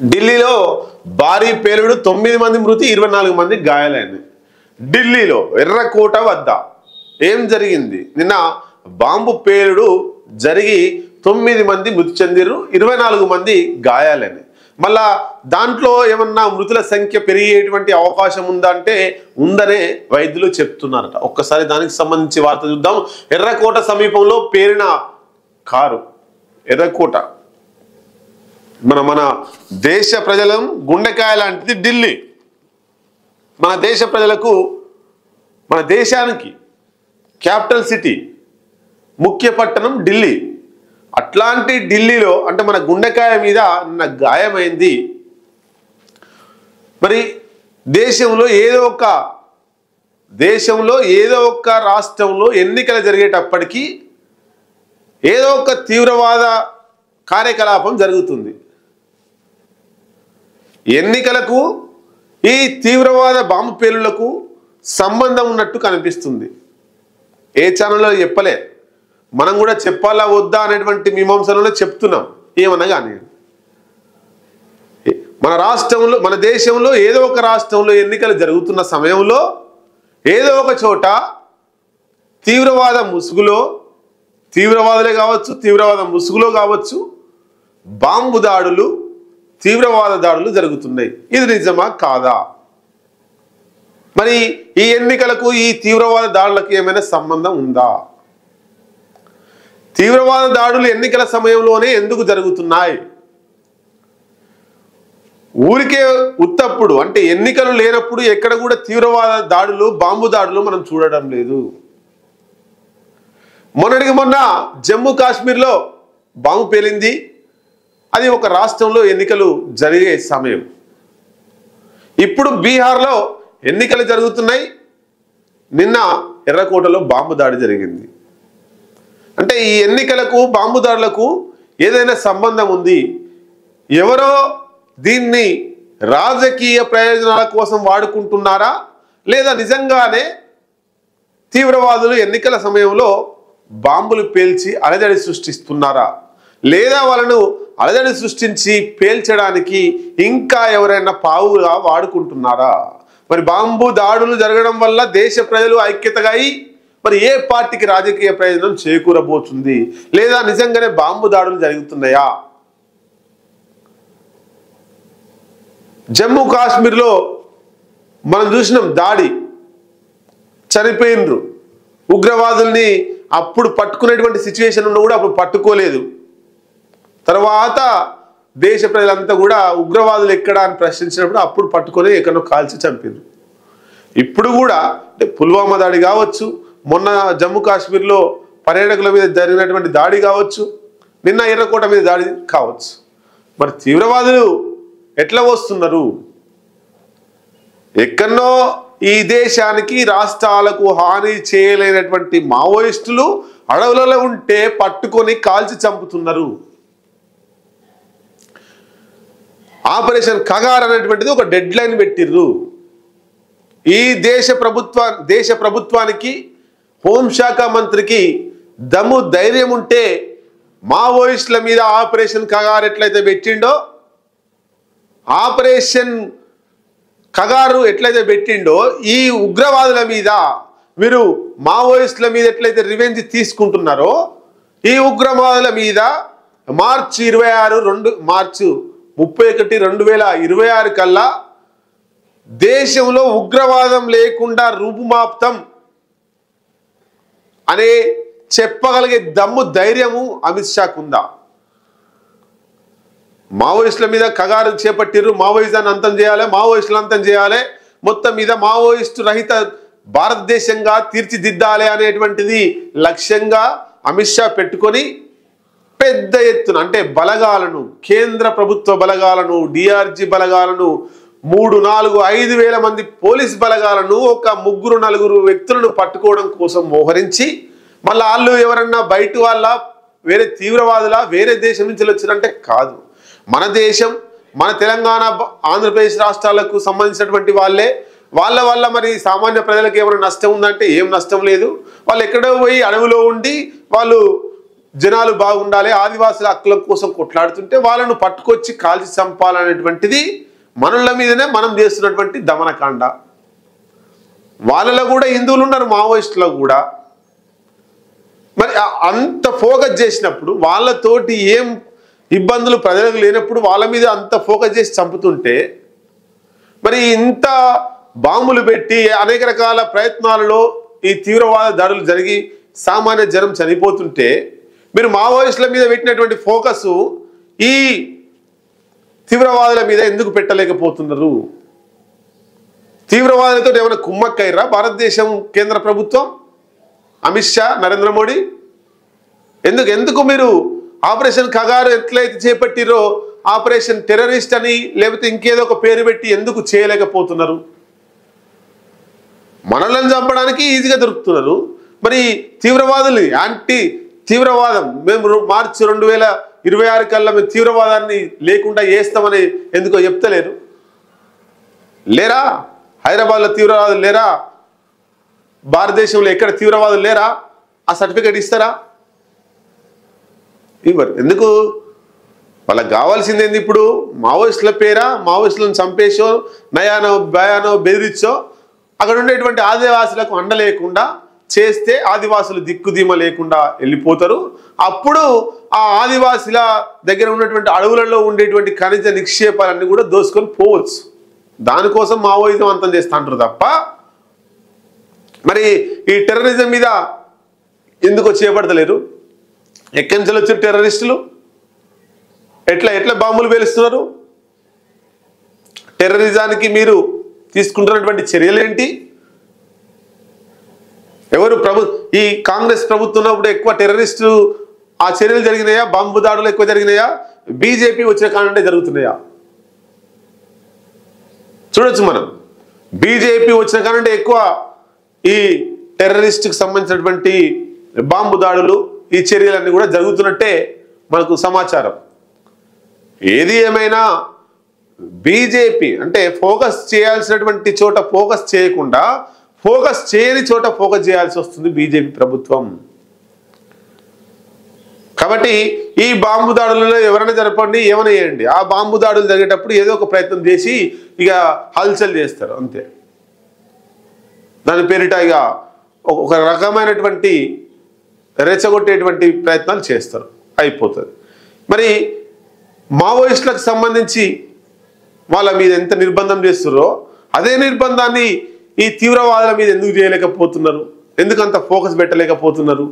ఢిల్లీలో భారీ పేలుడు 9 మంది మృతి 24 మంది గాయాలైంది. ఢిల్లీలో ఎర్రకోట వద్ద ఏం జరిగింది? నిన్న బాంబు పేలుడు జరిగి 9 మంది మృతి చెందిరు, 24 మంది గాయాలైనవి. మళ్ళా దాంట్లో ఏమన్నా మృతుల సంఖ్య పెరిగేటువంటి అవకాశం ఉందా అంటే ఉందనే వైద్యులు చెప్తున్నారట. ఒక్కసారి దానికి సంబంధించి వార్త చూద్దాం. ఎర్రకోట సమీపంలో పేరిన కారు ఎర్రకోట మన దేశ ప్రజల గుండెకాయ లాంటిది ఢిల్లీ. మన దేశ ప్రజలకు, మన దేశానికి క్యాపిటల్ సిటీ, ముఖ్య పట్టణం ఢిల్లీ. అట్లాంటి ఢిల్లీలో అంటే మన గుండెకాయ మీద నిన్న గాయమైంది. మరి దేశంలో ఏదో ఒక రాష్ట్రంలో ఎన్నికలు జరిగేటప్పటికీ ఏదో ఒక తీవ్రవాద కార్యకలాపం జరుగుతుంది. ఎన్నికలకు ఈ తీవ్రవాద బాంబు పేలుళ్లకు సంబంధం ఉన్నట్టు కనిపిస్తుంది. ఏ ఛానల్లో చెప్పలే, మనం కూడా చెప్పాలా వద్దా అనేటువంటి మీమాంసలో చెప్తున్నాం. ఏమన్నా కానీ మన రాష్ట్రంలో, మన దేశంలో ఏదో ఒక రాష్ట్రంలో ఎన్నికలు జరుగుతున్న సమయంలో ఏదో ఒక చోట తీవ్రవాద ముసుగులో, తీవ్రవాదులే కావచ్చు, తీవ్రవాద ముసుగులో కావచ్చు, బాంబు దాడులు, తీవ్రవాద దాడులు జరుగుతున్నాయి. ఇది నిజమా కాదా? మరి ఈ ఎన్నికలకు ఈ తీవ్రవాద దాడులకు ఏమైనా సంబంధం ఉందా? తీవ్రవాద దాడులు ఎన్నికల సమయంలోనే ఎందుకు జరుగుతున్నాయి? ఊరికే ఉత్తప్పుడు అంటే ఎన్నికలు లేనప్పుడు ఎక్కడ కూడా తీవ్రవాద దాడులు, బాంబు దాడులు మనం చూడడం లేదు. మొన్నటికి మొన్న జమ్మూ కాశ్మీర్లో బాంబు పేలింది. అది ఒక రాష్ట్రంలో ఎన్నికలు జరిగే సమయం. ఇప్పుడు బీహార్లో ఎన్నికలు జరుగుతున్నాయి. నిన్న ఎర్రకోటలో బాంబు దాడి జరిగింది. అంటే ఈ ఎన్నికలకు, బాంబు దాడులకు ఏదైనా సంబంధం ఉంది? ఎవరో దీన్ని రాజకీయ ప్రయోజనాల కోసం వాడుకుంటున్నారా, లేదా నిజంగానే తీవ్రవాదులు ఎన్నికల సమయంలో బాంబులు పేల్చి అలజడి సృష్టిస్తున్నారా, లేదా వాళ్ళను అలజడి సృష్టించి పేల్చడానికి ఇంకా ఎవరైనా పావుగా వాడుకుంటున్నారా? మరి బాంబు దాడులు జరగడం వల్ల దేశ ప్రజలు ఐక్యతగా అయి మరి ఏ పార్టీకి రాజకీయ ప్రయోజనం చేకూరబోతుంది, లేదా నిజంగానే బాంబు దాడులు జరుగుతున్నాయా? జమ్మూ కాశ్మీర్లో మనం చూసినాం దాడి, చనిపోయినరు. ఉగ్రవాదుల్ని అప్పుడు పట్టుకునేటువంటి సిచ్యువేషన్ ఉన్నా కూడా అప్పుడు పట్టుకోలేదు. తర్వాత దేశ ప్రజలంతా కూడా ఉగ్రవాదులు ఎక్కడా అని ప్రశ్నించినప్పుడు అప్పుడు పట్టుకొని ఎక్కడో కాల్చి చంపారు. ఇప్పుడు కూడా అంటే పుల్వామా దాడి కావచ్చు, మొన్న జమ్మూ కాశ్మీర్లో పర్యాటకుల మీద జరిగినటువంటి దాడి కావచ్చు, నిన్న ఎర్రకోట మీద దాడి కావచ్చు. మరి తీవ్రవాదులు ఎట్లా వస్తున్నారు? ఎక్కడో ఈ దేశానికి, రాష్ట్రాలకు హాని చేయలేనటువంటి మావోయిస్టులు అడవులలో ఉంటే పట్టుకొని కాల్చి చంపుతున్నారు. ఆపరేషన్ కగార్ అనేటువంటిది ఒక డెడ్ లైన్ పెట్టిర్రు. ఈ దేశ ప్రభుత్వానికి, హోంశాఖ మంత్రికి దమ్ము ధైర్యం ఉంటే మావోయిస్టుల మీద ఆపరేషన్ కగార్ ఎట్లయితే పెట్టిండో, ఆపరేషన్ కగారు ఎట్లయితే పెట్టిండో, ఈ ఉగ్రవాదుల మీద, వీరు మావోయిస్టుల మీద ఎట్లయితే రివెంజ్ తీసుకుంటున్నారో, ఈ ఉగ్రవాదుల మీద మార్చి 31, 2026 కల్లా దేశంలో ఉగ్రవాదం లేకుండా రూపుమాప్తం అనే చెప్పగలిగే దమ్ము ధైర్యము అమిత్ షాకు ఉందా? మావోయిస్టుల మీద కగారు చేపట్టిర్రు, మావోయిజాన్ని అంతం చేయాలి, మావోయిస్టులు అంతం చేయాలి, మొత్తం మీద మావోయిస్టు రహిత భారతదేశంగా తీర్చిదిద్దాలి అనేటువంటిది లక్ష్యంగా అమిత్ షా పెట్టుకొని పెద్ద ఎత్తున అంటే బలగాలను, కేంద్ర ప్రభుత్వ బలగాలను, డిఆర్జీ బలగాలను, 3-4-5 వేల మంది పోలీస్ బలగాలను ఒక 3-4 వ్యక్తులను పట్టుకోవడం కోసం మోహరించి, మళ్ళీ వాళ్ళు ఎవరన్నా బయట వాళ్ళ, వేరే తీవ్రవాదుల, వేరే దేశం నుంచి వచ్చినంటే కాదు, మన దేశం, మన తెలంగాణ, ఆంధ్రప్రదేశ్ రాష్ట్రాలకు సంబంధించినటువంటి వాళ్ళ వల్ల మరి సామాన్య ప్రజలకు ఏమైనా నష్టం ఉందంటే ఏం నష్టం లేదు. వాళ్ళు ఎక్కడో పోయి అడవిలో ఉండి వాళ్ళు జనాలు బాగుండాలి, ఆదివాసుల హక్కుల కోసం కొట్లాడుతుంటే వాళ్ళను పట్టుకొచ్చి కాల్చి చంపాలనేటువంటిది మనుల మీదనే మనం చేస్తున్నటువంటి దమనకాండ. వాళ్ళలో కూడా హిందువులు ఉన్నారు, మావోయిస్టులో కూడా. మరి అంత ఫోకస్ చేసినప్పుడు వాళ్ళతోటి ఏం ఇబ్బందులు ప్రజలకు లేనప్పుడు వాళ్ళ మీద అంత ఫోకస్ చేసి చంపుతుంటే, మరి ఇంత బాంబులు పెట్టి అనేక రకాల ప్రయత్నాలలో ఈ తీవ్రవాద దాడులు జరిగి సామాన్య జనం చనిపోతుంటే మీరు మావోయిస్టుల మీద పెట్టినటువంటి ఫోకస్ ఈ తీవ్రవాదుల మీద ఎందుకు పెట్టలేకపోతున్నారు? తీవ్రవాదులతో ఏమైనా కుమ్మక్కయ్యరా భారతదేశం కేంద్ర ప్రభుత్వం, అమిత్ షా, నరేంద్ర మోడీ? ఎందుకు మీరు ఆపరేషన్ కగారు ఎట్లయితే చేపట్టిరో ఆపరేషన్ టెర్రరిస్ట్ అని లేకపోతే ఇంకేదో ఒక పేరు పెట్టి ఎందుకు చేయలేకపోతున్నారు? మనలను చంపడానికి ఈజీగా దొరుకుతున్నారు. మరి తీవ్రవాదులు యాంటీ తీవ్రవాదం మేము మార్చి 2026 కల్లా మేము తీవ్రవాదాన్ని లేకుండా చేస్తామని ఎందుకో చెప్తలేరు? లేరా? హైదరాబాద్లో తీవ్రవాదులు లేరా? భారతదేశంలో ఎక్కడ తీవ్రవాదులు లేరా? ఆ సర్టిఫికేట్ ఇస్తారా? ఇవ్వరు. ఎందుకు? వాళ్ళకి కావాల్సింది ఏంది? ఇప్పుడు మావోయిస్టుల పేరా, మావోయిస్టులను చంపేసో నయానో భయానో బెదిరించో అక్కడ ఉండేటువంటి ఆదివాసులకు అండ లేకుండా చేస్తే ఆదివాసులు దిక్కుదీమ లేకుండా వెళ్ళిపోతారు. అప్పుడు ఆ ఆదివాసుల దగ్గర ఉన్నటువంటి అడవులలో ఉండేటువంటి ఖనిజ నిక్షేపాలన్నీ కూడా దోసుకొని పోవచ్చు. దానికోసం మావోయిజం అంతం చేస్తా అంటారు తప్ప మరి ఈ టెర్రరిజం మీద ఎందుకో చేపడతలేరు. ఎక్కడి నుంచి వచ్చారు టెర్రరిస్టులు? ఎట్లా బాంబులు పేలుస్తున్నారు? టెర్రరిజానికి మీరు తీసుకుంటున్నటువంటి చర్యలేంటి? ఎవరు ఈ కాంగ్రెస్ ప్రభుత్వం ఉన్నప్పుడు ఎక్కువ టెర్రరిస్టులు ఆ చర్యలు జరిగినాయా? బాంబు దాడులు ఎక్కువ జరిగినాయా? బీజేపీ వచ్చిన కారణంటే జరుగుతున్నాయా? చూడొచ్చు మనం. బీజేపీ వచ్చిన కారణంటే ఎక్కువ ఈ టెర్రరిస్ట్కి సంబంధించినటువంటి బాంబు దాడులు ఈ చర్యలన్నీ కూడా జరుగుతున్నట్టే మనకు సమాచారం. ఏది ఏమైనా బీజేపీ అంటే ఫోకస్ చేయాల్సినటువంటి చోట ఫోకస్ చేయకుండా ఫోకస్ చేయని చోట ఫోకస్ చేయాల్సి వస్తుంది బీజేపీ ప్రభుత్వం. కాబట్టి ఈ బాంబు దాడులలో ఎవరైనా జరపండి, ఏమైనా చేయండి, ఆ బాంబు దాడులు జరిగేటప్పుడు ఏదో ఒక ప్రయత్నం చేసి ఇక హల్చల్ చేస్తారు అంతే. దాని పేరిట ఇక ఒక రకమైనటువంటి రెచ్చగొట్టేటువంటి ప్రయత్నాలు చేస్తారు, అయిపోతుంది. మరి మావోయిస్టులకు సంబంధించి వాళ్ళ మీద ఎంత నిర్బంధం చేస్తారో అదే నిర్బంధాన్ని ఈ తీవ్రవాదుల మీద ఎందుకు చేయలేకపోతున్నారు? ఎందుకంత ఫోకస్ పెట్టలేకపోతున్నారు?